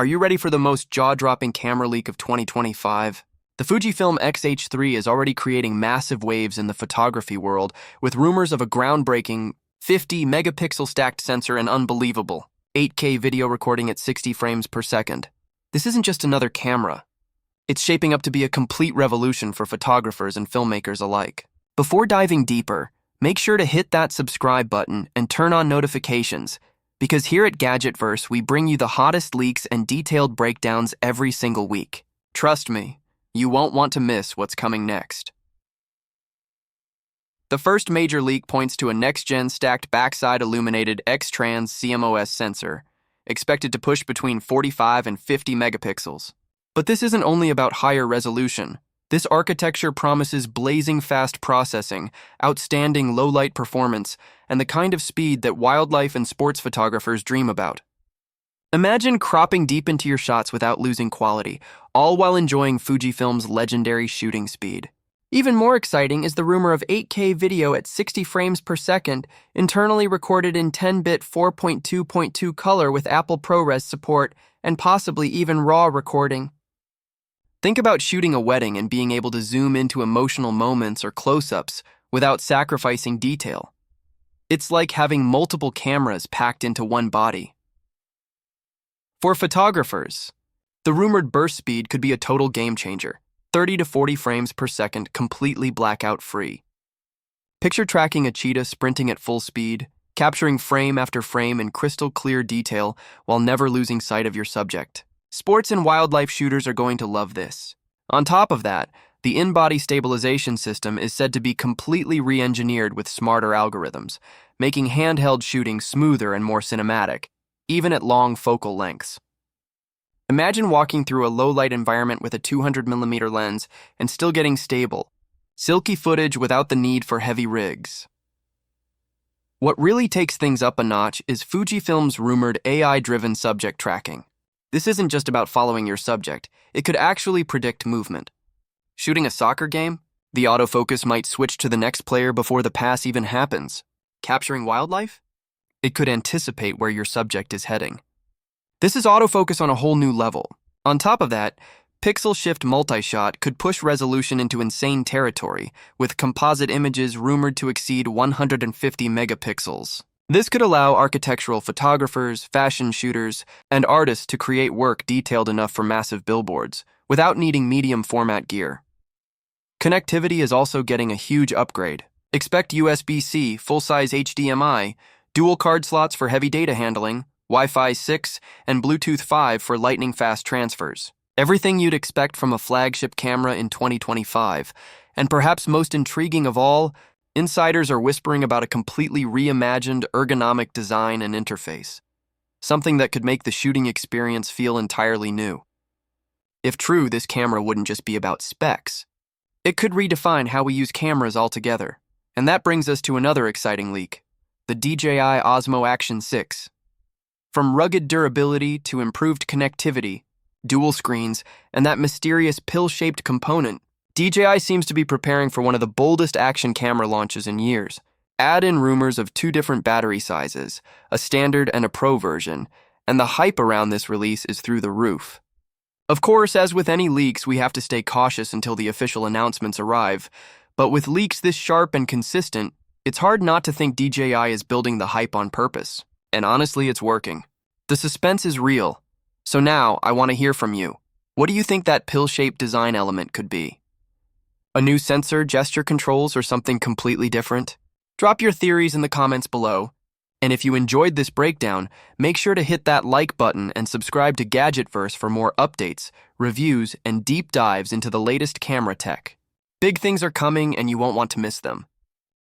Are you ready for the most jaw-dropping camera leak of 2025? The Fujifilm X-H3 is already creating massive waves in the photography world, with rumors of a groundbreaking 50-megapixel stacked sensor and unbelievable 8K video recording at 60 frames per second. This isn't just another camera. It's shaping up to be a complete revolution for photographers and filmmakers alike. Before diving deeper, make sure to hit that subscribe button and turn on notifications, because here at Gadgetverse, we bring you the hottest leaks and detailed breakdowns every single week. Trust me, you won't want to miss what's coming next. The first major leak points to a next-gen stacked backside illuminated X-Trans CMOS sensor, expected to push between 45 and 50 megapixels. But this isn't only about higher resolution. This architecture promises blazing fast processing, outstanding low-light performance, and the kind of speed that wildlife and sports photographers dream about. Imagine cropping deep into your shots without losing quality, all while enjoying Fujifilm's legendary shooting speed. Even more exciting is the rumor of 8K video at 60 frames per second, internally recorded in 10-bit 4.2.2 color with Apple ProRes support, and possibly even RAW recording. Think about shooting a wedding and being able to zoom into emotional moments or close-ups without sacrificing detail. It's like having multiple cameras packed into one body. For photographers, the rumored burst speed could be a total game-changer, 30 to 40 frames per second, completely blackout-free. Picture tracking a cheetah sprinting at full speed, capturing frame after frame in crystal-clear detail while never losing sight of your subject. Sports and wildlife shooters are going to love this. On top of that, the in-body stabilization system is said to be completely re-engineered with smarter algorithms, making handheld shooting smoother and more cinematic, even at long focal lengths. Imagine walking through a low-light environment with a 200mm lens and still getting stable, silky footage without the need for heavy rigs. What really takes things up a notch is Fujifilm's rumored AI-driven subject tracking. This isn't just about following your subject, it could actually predict movement. Shooting a soccer game? The autofocus might switch to the next player before the pass even happens. Capturing wildlife? It could anticipate where your subject is heading. This is autofocus on a whole new level. On top of that, pixel shift multi-shot could push resolution into insane territory, with composite images rumored to exceed 150 megapixels. This could allow architectural photographers, fashion shooters, and artists to create work detailed enough for massive billboards, without needing medium-format gear. Connectivity is also getting a huge upgrade. Expect USB-C, full-size HDMI, dual card slots for heavy data handling, Wi-Fi 6, and Bluetooth 5 for lightning-fast transfers. Everything you'd expect from a flagship camera in 2025, and perhaps most intriguing of all, insiders are whispering about a completely reimagined ergonomic design and interface, something that could make the shooting experience feel entirely new. If true, this camera wouldn't just be about specs. It could redefine how we use cameras altogether. And that brings us to another exciting leak, the DJI Osmo Action 6. From rugged durability to improved connectivity, dual screens, and that mysterious pill-shaped component, DJI seems to be preparing for one of the boldest action camera launches in years. Add in rumors of 2 different battery sizes, a standard and a pro version, and the hype around this release is through the roof. Of course, as with any leaks, we have to stay cautious until the official announcements arrive, but with leaks this sharp and consistent, it's hard not to think DJI is building the hype on purpose. And honestly, it's working. The suspense is real. So now, I want to hear from you. What do you think that pill-shaped design element could be? A new sensor, gesture controls, or something completely different? Drop your theories in the comments below. And if you enjoyed this breakdown, make sure to hit that like button and subscribe to Gadgetverse for more updates, reviews, and deep dives into the latest camera tech. Big things are coming and you won't want to miss them.